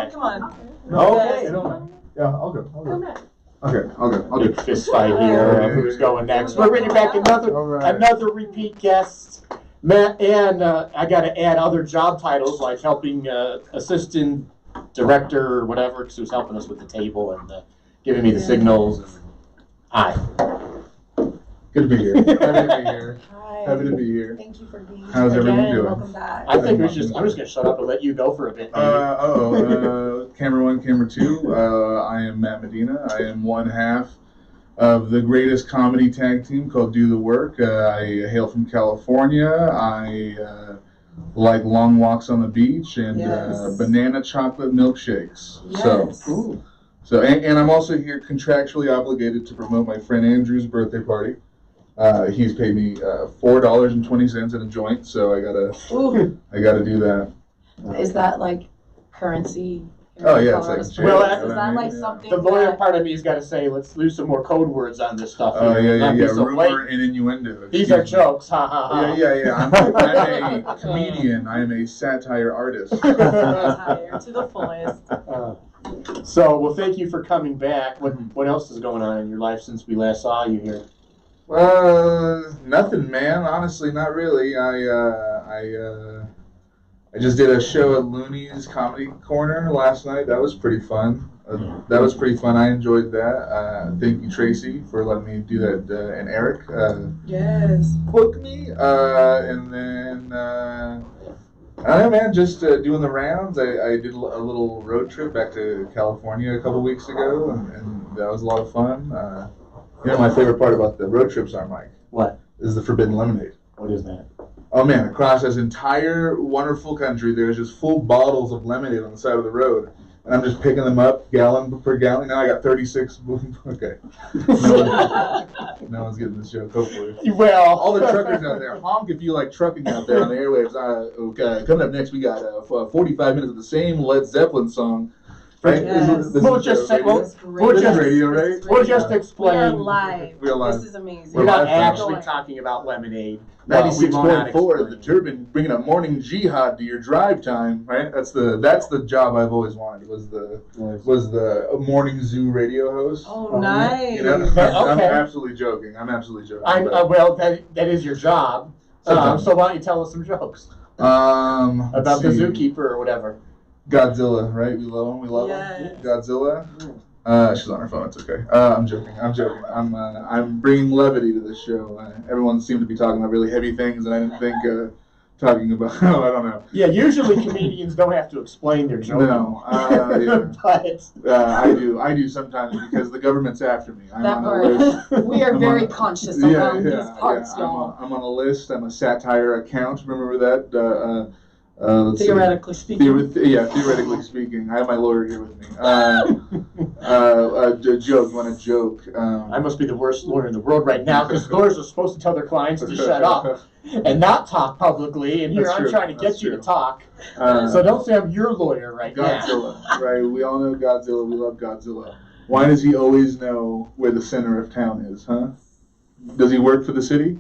Matt, come on. Okay. Yeah, I'll go. Okay, I'll go. Big fist fight here of who's going next. We're bringing back another repeat guest. Matt, and I got to add other job titles like helping assistant director or whatever, because he was helping us with the table and giving me the signals. Hi. Good to be here. Happy to be here. Hi. Happy to be here. Thank you for being here. How's everyone again. doing? Welcome back. I think I'm just going to shut up and let you go for a bit. Camera one, camera two. I am Matt Medina. I am one half of the greatest comedy tag team called Do the Work. I hail from California. I like long walks on the beach and banana chocolate milkshakes. Yes. And I'm also here contractually obligated to promote my friend Andrew's birthday party. He's paid me $4.20 in a joint, so I gotta do that. Is that like currency? Oh yeah, it's like jail, well, is that like something? The lawyer part of me has got to say, let's lose some more code words on this stuff. Oh yeah. So Rumor and innuendo. These are jokes, ha ha ha. Yeah. I'm a comedian. I am a satire artist. Satire to the fullest. So, thank you for coming back. What else is going on in your life since we last saw you here? Nothing, man. Honestly, not really. I just did a show at Looney's Comedy Corner last night. That was pretty fun. I enjoyed that. Thank you, Tracy, for letting me do that, and Eric. Yes. Booked me. And then, I don't know, man, just doing the rounds. I did a little road trip back to California a couple weeks ago, and that was a lot of fun. My favorite part about the road trips are, Mike. What? Is the forbidden lemonade. What is that? Oh man, across this entire wonderful country, there's just full bottles of lemonade on the side of the road. And I'm just picking them up gallon per gallon. Now I got 36. Okay. No one's getting this joke, hopefully. Well, all the truckers out there, honk if you like trucking out there on the airwaves. Okay, coming up next, we got 45 minutes of the same Led Zeppelin song. Right? Yes. We'll just radio, right? We'll just explain. We are live. We are live. This is amazing. We're not live. actually talking about lemonade. 96.4, the Turbine, bringing a morning jihad to your drive time, right? That's the job I've always wanted. Was the morning zoo radio host. Oh, nice. You know, Okay. I'm absolutely joking. Well, that is your job. So why don't you tell us some jokes about the zookeeper or whatever? Godzilla, right? We love him. Godzilla. She's on her phone. It's okay. I'm joking. I'm bringing levity to this show. Everyone seemed to be talking about really heavy things, and I didn't think talking about. I don't know. Yeah, usually comedians don't have to explain their joke. No, But I do sometimes because the government's after me. I'm on a list. We are very conscious around these parts, y'all. I'm on a list. I'm a satire account. Remember that? Theoretically speaking. Theoretically speaking. I have my lawyer here with me. Joke. You want a joke? I must be the worst lawyer in the world right now because lawyers are supposed to tell their clients to shut up and not talk publicly. And here I'm trying to get you to talk. So don't say I'm your lawyer right now. Godzilla, right? We all know Godzilla. We love Godzilla. Why does he always know where the center of town is, huh? Does he work for the city?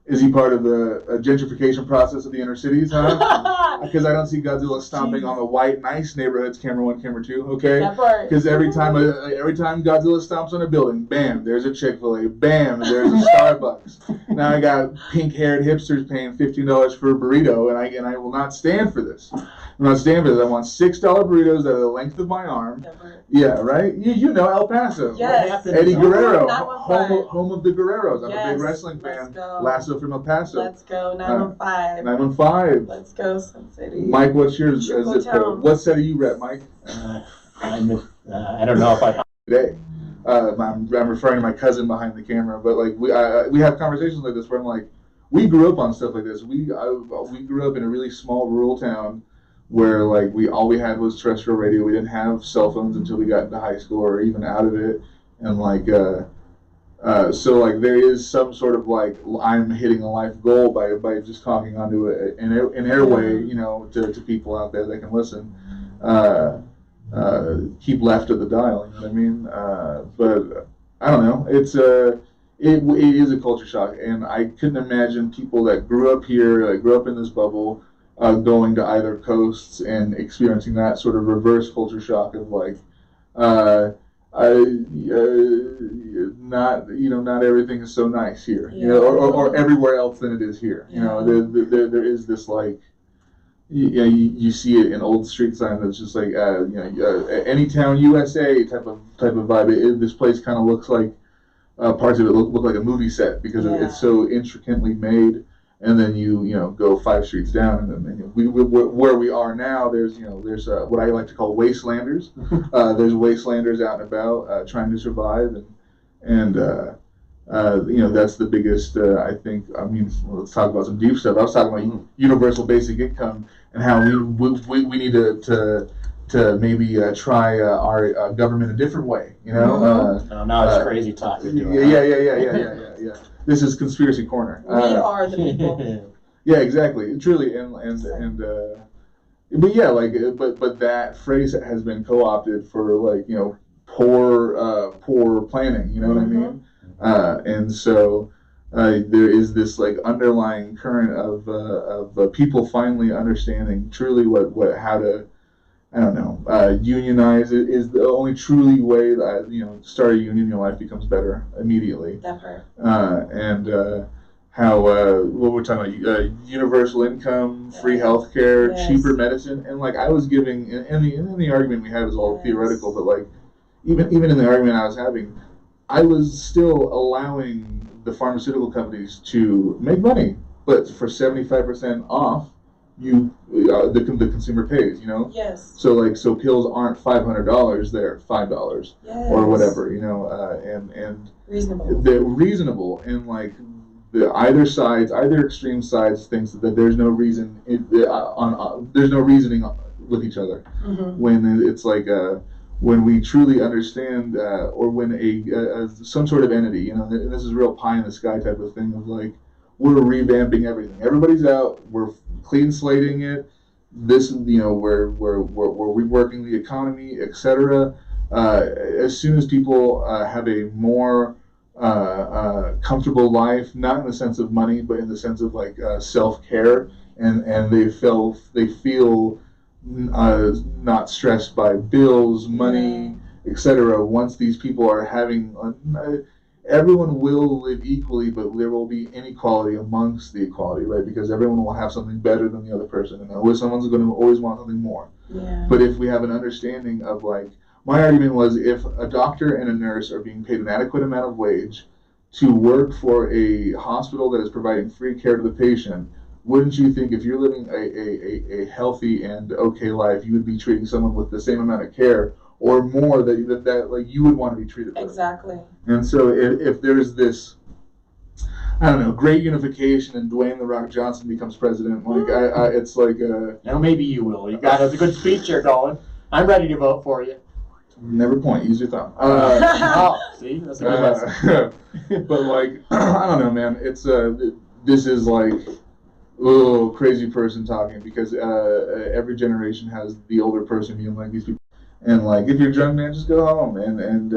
Is he part of the gentrification process of the inner cities, huh? Because I don't see Godzilla stomping on the white, nice neighborhoods, camera one, camera two, okay? Because every time Godzilla stomps on a building, bam, there's a Chick-fil-A, bam, there's a Starbucks. Now I got pink-haired hipsters paying $15 for a burrito, and I will not stand for this. I'm not standing for this. I want $6 burritos that are the length of my arm. Yeah, right? You know El Paso. Yes. Eddie Guerrero, home of the Guerreros. I'm a big wrestling fan. Lasso from El Paso. Let's go, 915. 915. Let's go, Sun City. Mike, what's yours? Zip code? What set do you rep, Mike? I don't know if I... Today. I'm referring to my cousin behind the camera, but like we have conversations like this where I'm like, we grew up on stuff like this. We grew up in a really small rural town where like all we had was terrestrial radio. We didn't have cell phones until we got into high school or even out of it, and like so like there is some sort of like I'm hitting a life goal by just talking onto an airway, you know, to people out there that can listen. Keep left of the dial, you know what I mean? But I don't know. It is a culture shock, and I couldn't imagine people that grew up here, that grew up in this bubble, going to either coasts and experiencing that sort of reverse culture shock of like, not everything is so nice here, or everywhere else than it is here. There is this like, you see it in old street signs that's just like, Anytown USA type of vibe. This place kind of looks like parts of it look like a movie set because it's so intricately made. And then you go 5 streets down, and then where we are now, there's what I like to call wastelanders. There's wastelanders out and about trying to survive, and that's the biggest. I think. I mean, let's talk about some deep stuff. I was talking about universal basic income and how we need to maybe try our government a different way. Now it's crazy talk. Yeah. This is conspiracy corner. We are the people. Yeah, exactly. Truly, but yeah, like, but that phrase has been co-opted for like poor planning. You know what I mean? And so there is this like underlying current of people finally understanding truly how to. I don't know. Unionize is the only truly way that start a union, your life becomes better immediately. That part. And how what we're talking about, universal income, free healthcare, cheaper medicine, and like I was giving, in the argument we had was all theoretical, but like even in the argument I was having, I was still allowing the pharmaceutical companies to make money, but for 75% off. The consumer pays, Yes. So pills aren't $500; they're $5 or whatever, and reasonable. They're reasonable, and like either extreme sides thinks that there's no reason there's no reasoning with each other when it's like when we truly understand or when some sort of entity, and this is real pie in the sky type of thing of like. We're revamping everything. Everybody's out. We're clean slating it. This, we're reworking the economy, etc. As soon as people have a more comfortable life, not in the sense of money, but in the sense of like self-care, and they feel not stressed by bills, money, etc. Once these people are having. Everyone will live equally, but there will be inequality amongst the equality, right? Because everyone will have something better than the other person, and someone's going to always want something more. Yeah. But if we have an understanding of like, my argument was if a doctor and a nurse are being paid an adequate amount of wage to work for a hospital that is providing free care to the patient, wouldn't you think if you're living a healthy and okay life, you would be treating someone with the same amount of care or more that like you would want to be treated with? Exactly. And so if there's this, I don't know, great unification and Dwayne "The Rock" Johnson becomes president, like it's like now maybe you will. You got a good speech you're going. I'm ready to vote for you. Never point. Use your thumb. See, that's a good lesson. But like, I don't know, man. It's this is like, crazy person talking because every generation has the older person being like these people. And like, if you're drunk, man, just go home. And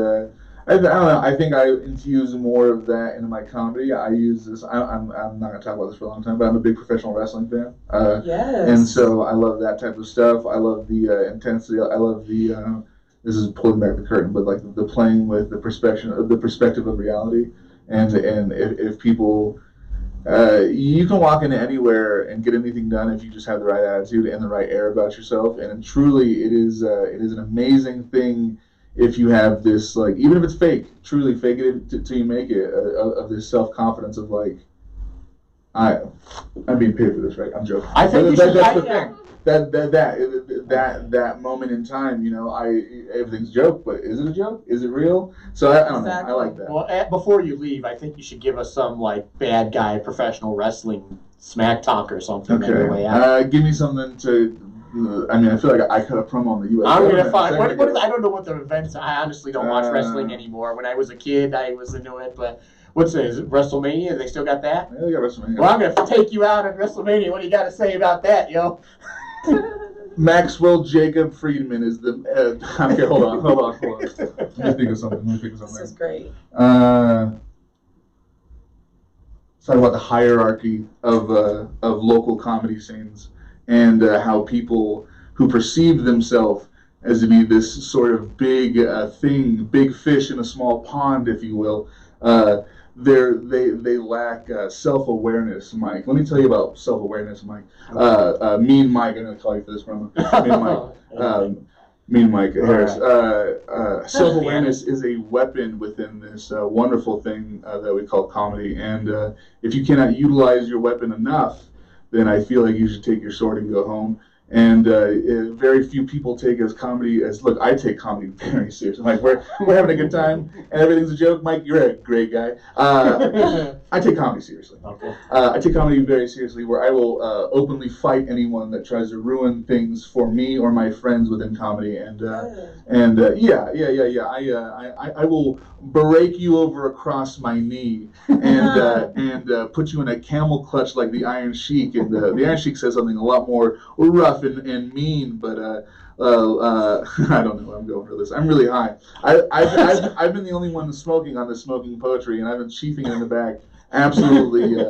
I don't know. I think I infuse more of that into my comedy. I use this. I'm not gonna talk about this for a long time, but I'm a big professional wrestling fan. Yes. And so I love that type of stuff. I love the intensity. I love the. This is pulling back the curtain, but like the playing with the perspective of reality. And if people. You can walk into anywhere and get anything done if you just have the right attitude and the right air about yourself. And truly, it is an amazing thing if you have this, like, even if it's fake, truly fake it till you make it, of this self-confidence of like, I'm being paid for this, right? I'm joking. I think that's the thing. That moment in time, everything's a joke, but is it a joke? Is it real? So I don't know. I like that. Well, before you leave, I think you should give us some like bad guy professional wrestling smack talk or something. Okay. On the way out. Give me something to. I feel like I cut a promo on the U.S. I'm gonna find. What is, I don't know what the events. I honestly don't watch wrestling anymore. When I was a kid, I was into it, but. What's it? Is it WrestleMania? They still got that? Yeah, they got WrestleMania. Well, I'm going to take you out at WrestleMania. What do you got to say about that, yo? Maxwell Jacob Friedman is the... okay, hold on. Let me think of something. This is great. Let's talk about the hierarchy of local comedy scenes and how people who perceive themselves as to be this sort of big thing, big fish in a small pond, if you will, they lack self-awareness, Mike. Let me tell you about self-awareness, Mike. Mean Mike, I'm going to call you for this moment. Mean Mike. Mean Mike Harris. Self-awareness is a weapon within this wonderful thing that we call comedy. And if you cannot utilize your weapon enough, then I feel like you should take your sword and go home. And very few people take as comedy as, look, I take comedy very seriously. Like, we're having a good time and everything's a joke. Mike, you're a great guy. I take comedy seriously. Okay. I take comedy very seriously, where I will openly fight anyone that tries to ruin things for me or my friends within comedy. And I will break you over across my knee and put you in a camel clutch like the Iron Sheik. And the Iron Sheik says something a lot more rough and mean, but I don't know where I'm going for this. I'm really high. I've been the only one smoking on this smoking poetry, and I've been chiefing it in the back. Absolutely,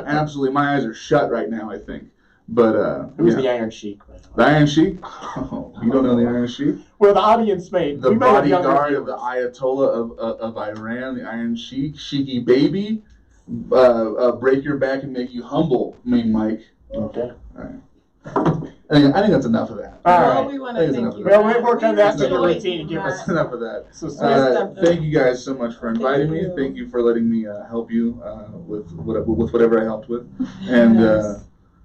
absolutely. My eyes are shut right now, I think. But who's the Iron Sheik? The Iron Sheik? Oh, you don't know the Iron Sheik? Well, the audience may. The bodyguard of the Ayatollah of Iran, the Iron Sheik, Sheiky baby, break your back and make you humble, Mean Mike. Okay. All right. I think that's enough of that. All right. We want to thank you. Well, we worked on that to the routine. Give us That's enough of that. So, Thank you guys so much for inviting me. Thank you for letting me help you with whatever I helped with. And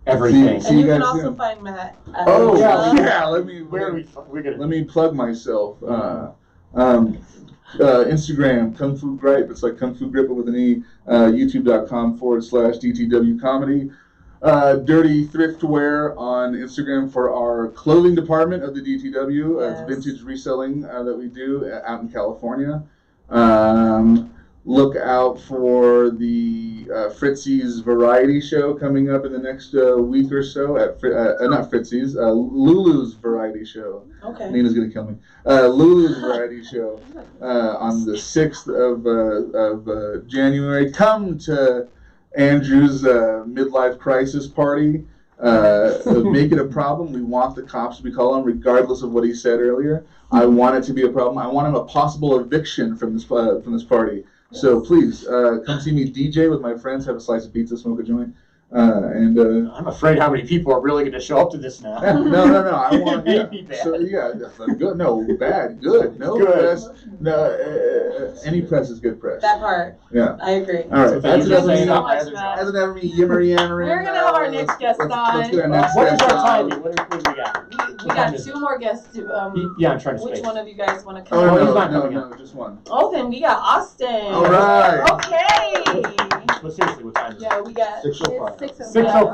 everything. see And you guys can also soon. find Matt. Oh yeah. Let me Let me plug myself. Instagram, Kung Fu Gripe. It's like Kung Fu Grip with an E. YouTube.com/DTW Comedy. Dirty Thriftwear on Instagram for our clothing department of the DTW. Yes. It's vintage reselling that we do out in California. Look out for the Fritzy's Variety Show coming up in the next week or so at not Fritzy's, Lulu's Variety Show. Okay. Nina's gonna kill me. Lulu's Variety Show on the 6th of January. Come to Andrew's midlife crisis party. Make it a problem. We want the cops to be called on, regardless of what he said earlier. I want it to be a problem. I want him a possible eviction from this party. Yes. So please come see me DJ with my friends, have a slice of pizza, smoke a joint. I'm afraid how many people are really going to show up to this now. No. I want Maybe so good. No, bad. Good. No good. Press. No, any press is good press. That part. Yeah. I agree. All right. So That's thank you enough so of much, me. Matt. That's enough of me yammering. We're gonna have our next guest Let's on. get our next What is guest our on. timing? What do we got? We got two more guests to, Yeah, I'm trying to Which space. one of you guys want to come? Oh, he's not no, coming no, just one. Oh, then we got Austin. All right. Okay. But seriously, what time is it? Yeah, we got 6:05. it's 6:05. 6:05.